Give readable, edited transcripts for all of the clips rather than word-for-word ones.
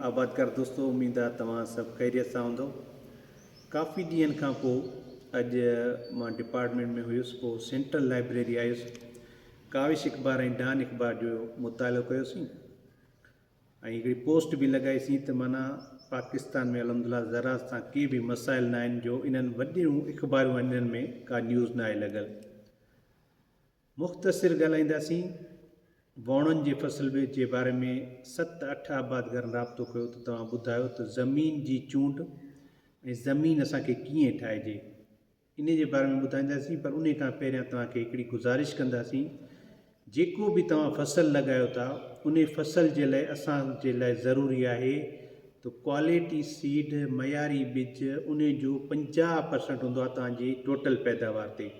आबादकार दोस्तों, उम्मीद आहे तव्हां सभु ख़ैरियत सां हूंदो। काफ़ी ॾींहंनि खां पोइ अॼु मां डिपार्टमेंट में हुयुसि, पोइ सेंट्रल लाइब्रेरी आयुसि। काविश इक़बाल ऐं डान इक़बाल जो मुतालो कयोसीं ऐं हिकिड़ी पोस्ट बि लॻाईसीं त माना पाकिस्तान में अलहमदिल्ला ज़रा सां के बि मसाइल न आहिनि जो इन्हनि वॾियूं इख़बारूं आहिनि, इन्हनि में का न्यूज़ न आहे लॻल। मुख़्तसिर ॻाल्हाईंदासीं वणनि जे फ़सुल जे बारे में। 7-8 आबादगारनि राब्तो कयो त तव्हां ॿुधायो त ज़मीन जी चूंड ऐं ज़मीन असांखे कीअं ठाहिजे, इन जे बारे में ॿुधाईंदासीं। पर उन खां पहिरियां तव्हांखे हिकिड़ी गुज़ारिश कंदासीं, जेको बि तव्हां फ़सुलु लॻायो था उन फ़सुल जे लाइ असांजे लाइ ज़रूरी आहे त क्वालिटी सीड, मयारी ॿिज, उन जो 50% हूंदो आहे तव्हांजी टोटल पैदावार ते।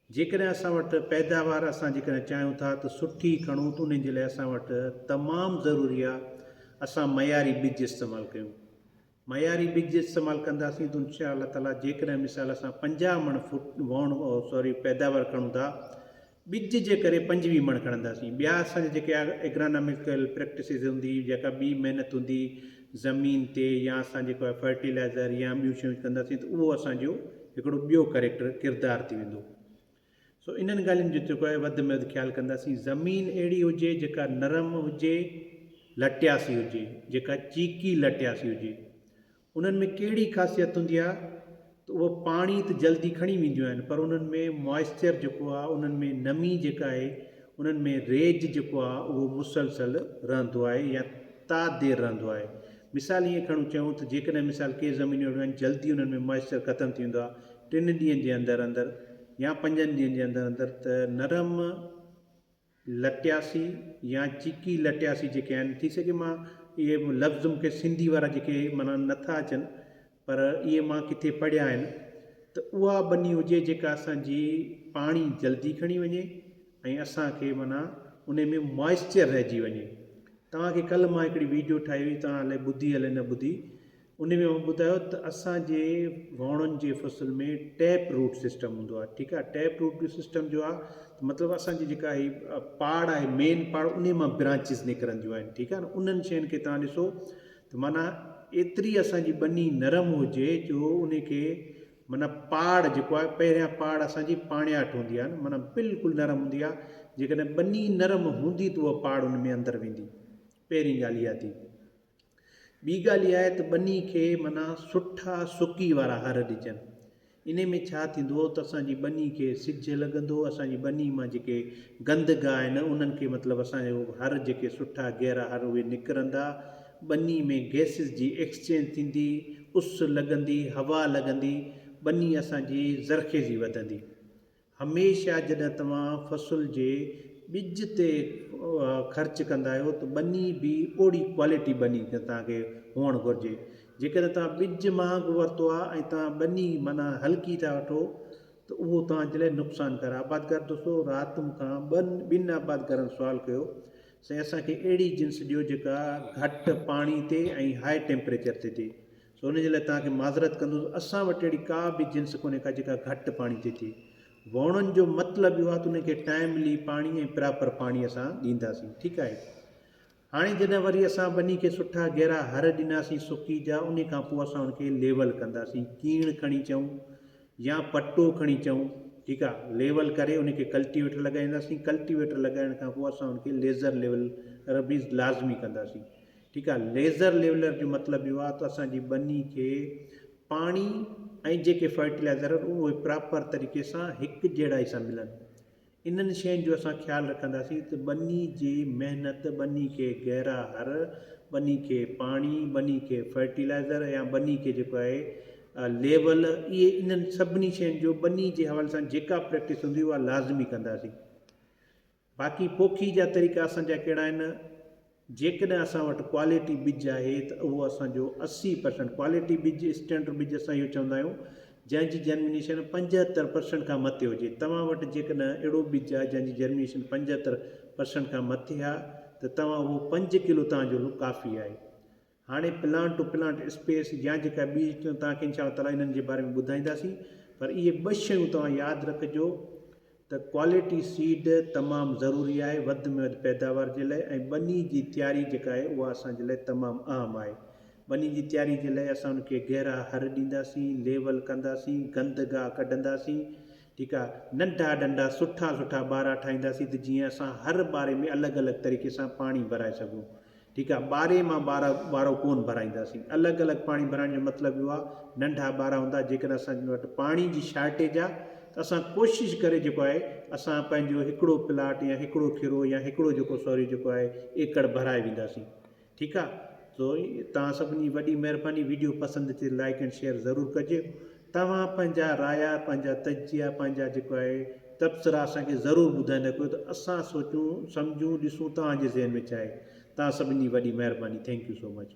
जेकॾहिं असां वटि पैदावार असां जेकॾहिं चाहियूं था त सुठी खणूं त उन जे लाइ असां वटि तमामु ज़रूरी आहे असां मयारी ॿिज इस्तेमालु कयूं। मयारी ॿिज इस्तेमालु कंदासीं त इंशा अल्लाह ताला जेकॾहिं मिसाल असां 50 मण पैदावार खणूं था, ॿिज जे करे 25 मण खणंदासीं। ॿिया असांजा जेके एग्रानॉमिकल प्रैक्टिसिस हूंदी, जेका ॿी महिनत हूंदी ज़मीन ते, या असां जेको आहे फर्टिलाइज़र या ॿियूं शयूं कंदासीं त उहो असांजो हिकिड़ो ॿियो किरदारु थी वेंदो। सो इन्हनि ॻाल्हियुनि जो जेको आहे वधि में वधि ख़्यालु कंदासीं। ज़मीन अहिड़ी हुजे जेका नरम हुजे, लटियासी हुजे, जेका चीकी लटियासी हुजे। उन्हनि में कहिड़ी ख़ासियत हूंदी आहे त उहो पाणी त जल्दी खणी वेंदियूं आहिनि, पर उन्हनि में मॉइस्चर जेको आहे, उन्हनि में नमी जेका आहे, उन्हनि में रेज जेको आहे उहो मुसलसल रहंदो आहे या देरि रहंदो आहे। मिसाल ईअं खणूं चयूं त जेकॾहिं मिसाल के ज़मीनियूं अहिड़ियूं आहिनि जल्दी उन्हनि में मॉइस्चर ख़तमु थी वेंदो आहे, 3 ॾींहंनि जे अंदरि अंदरि या 5 ॾींहंनि जे अंदरि अंदरि, त नरम लटियासी या चीकी लटियासी जेके आहिनि, थी सघे मां इहे लफ़्ज़ मूंखे सिंधी वारा जेके माना नथा अचनि, पर इहे मां किथे पढ़िया आहिनि, त उहा बनी हुजे जेका असांजी पाणी जल्दी खणी वञे ऐं असांखे माना उन में मॉइस्चर रहिजी वञे। तव्हांखे कल्ह मां हिकिड़ी वीडियो ठाही हुई, तव्हां हाणे ॿुधी हले न ॿुधी, उन में मां ॿुधायो त असांजे वणनि जे फ़सुल में टैप रूट सिस्टम हूंदो आहे। ठीकु आहे, टैप रूट सिस्टम जो आहे मतिलबु असांजी जेका हीअ पाड़ आहे, मेन पाड़, उन मां ब्रांचिस निकिरंदियूं आहिनि। ठीकु आहे न, उन्हनि शयुनि खे तव्हां ॾिसो त माना एतिरी असांजी बनी नरम हुजे जो उनखे माना पाड़ जेको आहे, पहिरियां पाड़ असांजी पाणियाठ हूंदी आहे न, माना बिल्कुलु नरम हूंदी आहे। जेकॾहिं बनी नरम हूंदी त उहा पाड़ उन में अंदरि वेंदी। पहिरीं ॻाल्हि इहा थी। ॿी ॻाल्हि इहा आहे त बनी खे माना सुठा सुकी वारा हर ॾिजनि। इन में छा थींदो त असांजी बनी खे सिजु लॻंदो, असांजी बनी मां जेके गंदगा आहिनि उन्हनि खे मतिलबु असांजो हर जेके सुठा गहरा हर उहे निकिरंदा, बनी में गैसिस जी एक्सचेंज थींदी, उस लॻंदी, हवा लॻंदी, बनी असांजी ज़रख़ेज़ी वधंदी। हमेशह जॾहिं तव्हां फ़सुल जे ॿिज ते ख़र्चु कंदा आहियो त बनी बि ओड़ी क्वालिटी बनी तव्हांखे हुअणु घुरिजे। जेकॾहिं तव्हां ॿिज महांगो वरितो आहे ऐं तव्हां बनी माना हल्की था वठो त उहो तव्हांजे लाइ नुक़सानु करे। आबादकार दोस्तो, राति खां ॿिनि आबादकारनि सुवालु कयो, साईं असांखे अहिड़ी जिन्स ॾियो जेका घटि पाणी ते ऐं हाई टेम्परेचर ते थिए। सो उनजे लाइ तव्हांखे माज़रत कंदुसि, असां वटि अहिड़ी का बि जिन्स कोन्हे का जेका घटि पाणी ते थिए। वणनि जो मतिलबु इहो आहे त उनखे टाइमली पाणी ऐं प्रॉपर पाणी असां ॾींदासीं। ठीकु आहे। हाणे जॾहिं वरी असां बनी खे सुठा गहरा हर ॾिनासीं सुकी जा, उन खां पोइ असां उनखे लेवल कंदासीं। कीण खणी अचूं या पटो खणी अचूं, ठीकु आहे, लेवल करे उनखे कल्टीवेटर लॻाईंदासीं। कल्टीवेटर लॻाइण खां पोइ असां उनखे लेज़र लेवल बि लाज़मी कंदासीं। ठीकु आहे। लेज़र लेवलर जो मतिलबु इहो आहे त असांजी बनी खे पाणी ऐं जेके फर्टिलाइज़र उहे प्रॉपर तरीक़े सां हिकु जहिड़ा ई सां मिलनि। इन्हनि शयुनि जो असां ख़्यालु रखंदासीं त बनी जी महिनत, बनी खे गहरा हर, बनी खे पाणी, बनी खे फर्टिलाइज़र या बनी खे जेको आहे लेवल, इहे इन्हनि सभिनी शयुनि जो बनी जे हवाले सां जेका प्रैक्टिस हूंदी उहा लाज़मी कंदासीं। बाक़ी पोखी जा तरीक़ा असांजा कहिड़ा आहिनि। जेकॾहिं असां वटि क्वालिटी ॿिज आहे त उहो असांजो 80% क्वालिटी ॿिज, स्टैंडर्ड ॿिज असां इहो चवंदा आहियूं जंहिंजी जर्मिनेशन 75% खां मथे हुजे। तव्हां वटि जेकॾहिं अहिड़ो ॿिज आहे जंहिंजी जर्मिनेशन 75% खां मथे आहे त तव्हां उहो 5 किलो तव्हांजो काफ़ी आहे। हाणे प्लांट टू प्लांट स्पेस या जेका ॿी तव्हांखे इंशा अल्लाह ताला इन्हनि जे बारे में ॿुधाईंदासीं, पर इहे 2 शयूं तव्हां यादि रखिजो त क्वालिटी सीड तमामु ज़रूरी आहे वधि में वधि पैदावार जे लाइ ऐं ॿनी जी तयारी जेका आहे उहा असांजे लाइ तमामु अहम आहे। ॿनी जी तयारी जे लाइ असां उनखे गहरा हर ॾींदासीं, लेवल कंदासीं, गंद गाह कढंदासीं, ठीकु आहे, नंढा नंढा सुठा सुठा ॿारा ठाहींदासीं त जीअं असां हर ॿारे में अलॻि अलॻि तरीक़े सां पाणी भराए सघूं, ठीकु आहे। ॿारे मां ॿारो कोन भराईंदासीं, अलॻि अलॻि पाणी भराइण जो मतिलबु इहो आहे नंढा ॿारा हूंदा जेकॾहिं असांजे वटि पाणी जी शार्टेज आहे त असां कोशिशि करे जेको आहे असां पंहिंजो हिकिड़ो प्लाट या हिकिड़ो खिरो या हिकिड़ो जेको आहे एकड़ भराए वेंदासीं, ठीकु आहे। सो तव्हां सभिनी वॾी महिरबानी, वीडियो पसंदि अचे लाइक एंड शेयर ज़रूरु कजे। तव्हां पंहिंजा राया, पंहिंजा तजिया, पंहिंजा जेको आहे तबसरा असांखे ज़रूरु ॿुधाईंदा कयो त असां सोचूं, सम्झूं, ॾिसूं तव्हांजे ज़हन में छा आहे। तव्हां सभिनी वॾी महिरबानी, थैंक यू सो मच।